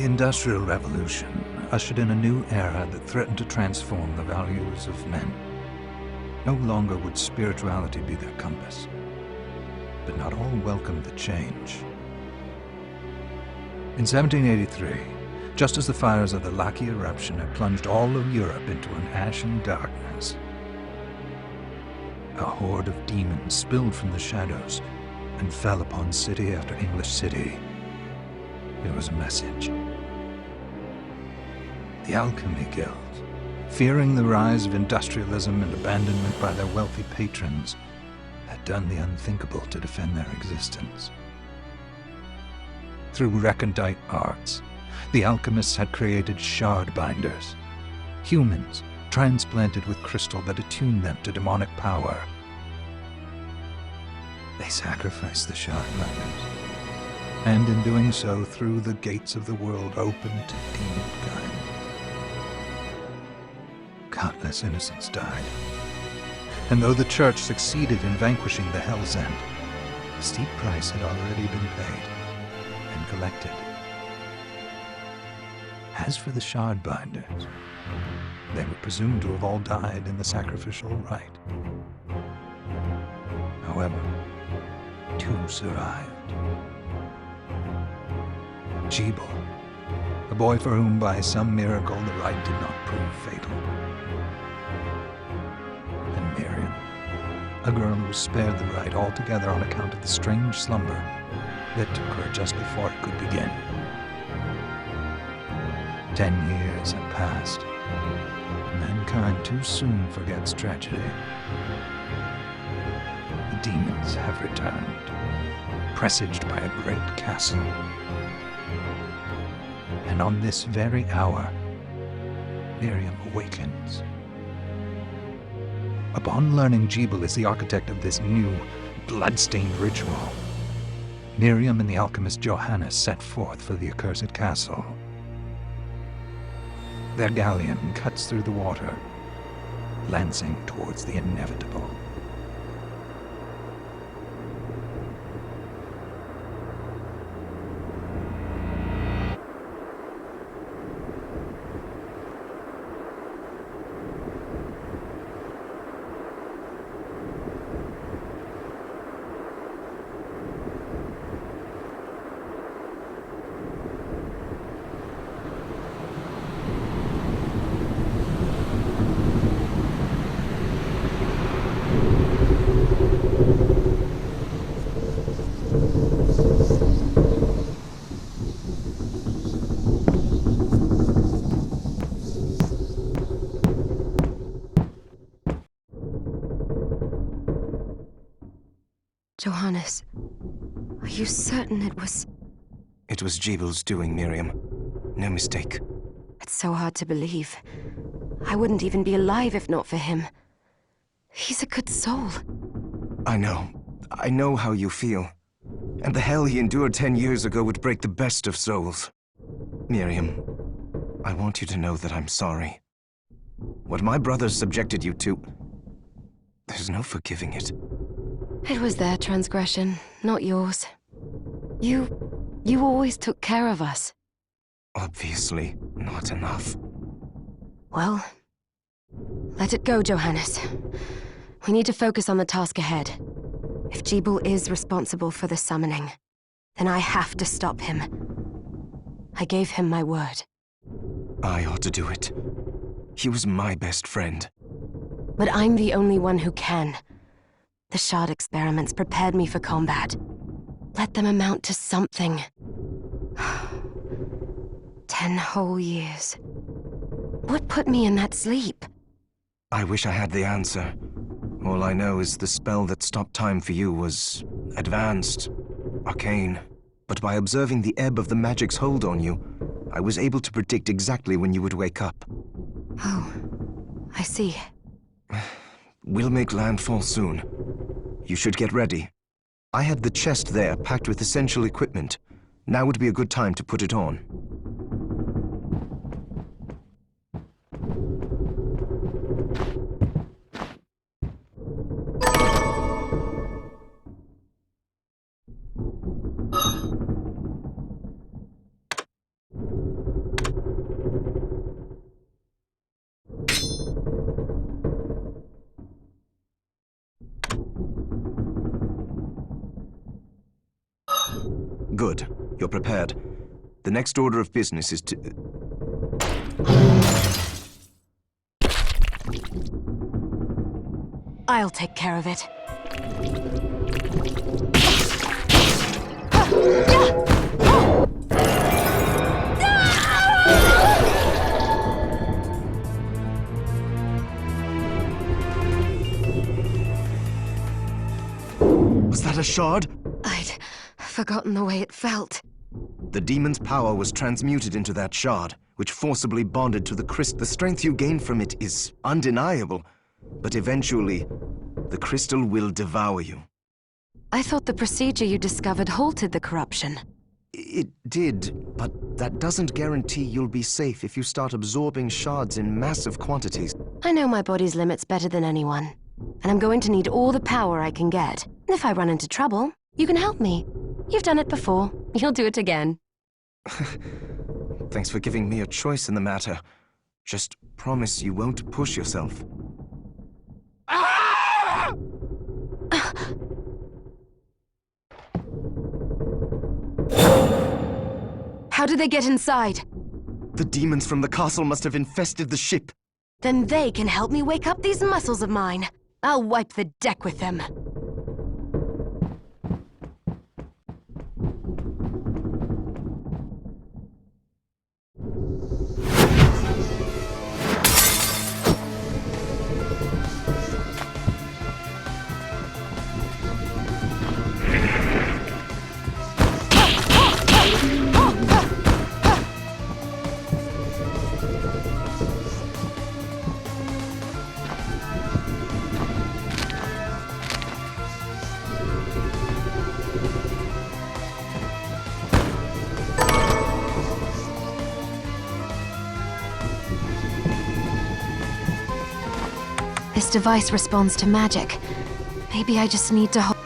The Industrial Revolution ushered in a new era that threatened to transform the values of men. No longer would spirituality be their compass, but not all welcomed the change. In 1783, just as the fires of the Laki eruption had plunged all of Europe into an ashen darkness, a horde of demons spilled from the shadows and fell upon city after English city. There was a message. The Alchemy Guild, fearing the rise of industrialism and abandonment by their wealthy patrons, had done the unthinkable to defend their existence. Through recondite arts, the alchemists had created shard binders, humans transplanted with crystal that attuned them to demonic power. They sacrificed the shard binders, and in doing so threw the gates of the world open to demonkind. Countless innocents died, and though the Church succeeded in vanquishing the Hell's End, a steep price had already been paid and collected. As for the shard binders, they were presumed to have all died in the sacrificial rite. However, 2 survived. Jebel, a boy for whom by some miracle the rite did not prove fatal. And Miriam, a girl who was spared the rite altogether on account of the strange slumber that took her just before it could begin. 10 years had passed, and mankind too soon forgets tragedy. The demons have returned, presaged by a great castle. And on this very hour, Miriam awakens. Upon learning Jebel is the architect of this new, bloodstained ritual, Miriam and the alchemist Johannes set forth for the accursed castle. Their galleon cuts through the water, lancing towards the inevitable. Johannes, are you certain it was... It was Jebel's doing, Miriam. No mistake. It's so hard to believe. I wouldn't even be alive if not for him. He's a good soul. I know. I know how you feel. And the hell he endured 10 years ago would break the best of souls. Miriam, I want you to know that I'm sorry. What my brothers subjected you to... there's no forgiving it. It was their transgression, not yours. You always took care of us. Obviously, not enough. Well, let it go, Johannes. We need to focus on the task ahead. If Jebel is responsible for the summoning, then I have to stop him. I gave him my word. I ought to do it. He was my best friend. But I'm the only one who can. The shard experiments prepared me for combat. Let them amount to something. 10 whole years. What put me in that sleep? I wish I had the answer. All I know is the spell that stopped time for you was advanced, arcane. But by observing the ebb of the magic's hold on you, I was able to predict exactly when you would wake up. Oh, I see. We'll make landfall soon. You should get ready. I had the chest there packed with essential equipment. Now would be a good time to put it on. Good. You're prepared. The next order of business is to... I'll take care of it. Was that a shard? I'd forgotten the way it felt. The demon's power was transmuted into that shard, which forcibly bonded to the crystal. The strength you gain from it is undeniable, but eventually, the crystal will devour you. I thought the procedure you discovered halted the corruption. It did, but that doesn't guarantee you'll be safe if you start absorbing shards in massive quantities. I know my body's limits better than anyone, and I'm going to need all the power I can get. And if I run into trouble, you can help me. You've done it before. You'll do it again. Thanks for giving me a choice in the matter. Just promise you won't push yourself. How did they get inside? The demons from the castle must have infested the ship. Then they can help me wake up these muscles of mine. I'll wipe the deck with them. This device responds to magic. Maybe I just need to hold...